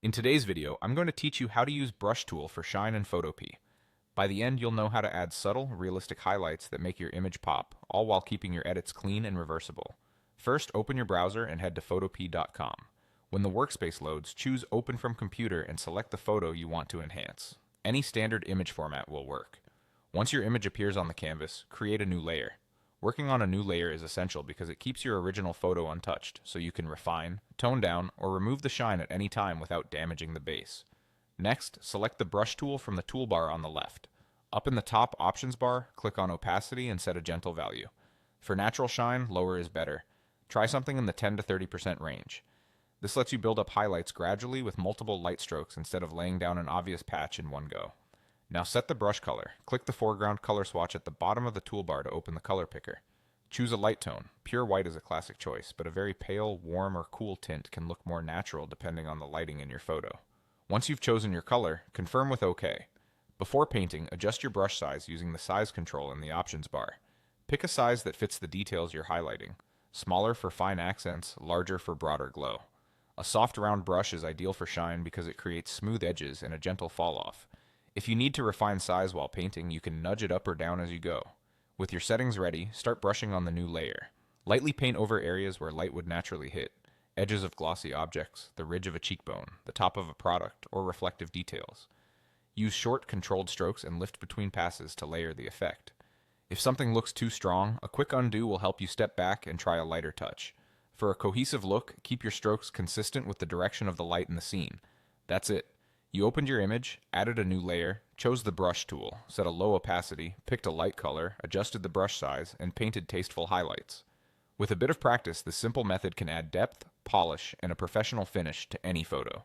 In today's video, I'm going to teach you how to use Brush Tool for Shine and Photopea. By the end, you'll know how to add subtle, realistic highlights that make your image pop, all while keeping your edits clean and reversible. First, open your browser and head to photopea.com. When the workspace loads, choose Open from Computer and select the photo you want to enhance. Any standard image format will work. Once your image appears on the canvas, create a new layer. Working on a new layer is essential because it keeps your original photo untouched, so you can refine, tone down, or remove the shine at any time without damaging the base. Next, select the brush tool from the toolbar on the left. Up in the top options bar, click on opacity and set a gentle value. For natural shine, lower is better. Try something in the 10 to 30% range. This lets you build up highlights gradually with multiple light strokes instead of laying down an obvious patch in one go. Now set the brush color. Click the foreground color swatch at the bottom of the toolbar to open the color picker. Choose a light tone. Pure white is a classic choice, but a very pale, warm, or cool tint can look more natural depending on the lighting in your photo. Once you've chosen your color, confirm with OK. Before painting, adjust your brush size using the size control in the options bar. Pick a size that fits the details you're highlighting. Smaller for fine accents, larger for broader glow. A soft round brush is ideal for shine because it creates smooth edges and a gentle fall off. If you need to refine size while painting, you can nudge it up or down as you go. With your settings ready, start brushing on the new layer. Lightly paint over areas where light would naturally hit, edges of glossy objects, the ridge of a cheekbone, the top of a product, or reflective details. Use short, controlled strokes and lift between passes to layer the effect. If something looks too strong, a quick undo will help you step back and try a lighter touch. For a cohesive look, keep your strokes consistent with the direction of the light in the scene. That's it. You opened your image, added a new layer, chose the brush tool, set a low opacity, picked a light color, adjusted the brush size, and painted tasteful highlights. With a bit of practice, this simple method can add depth, polish, and a professional finish to any photo.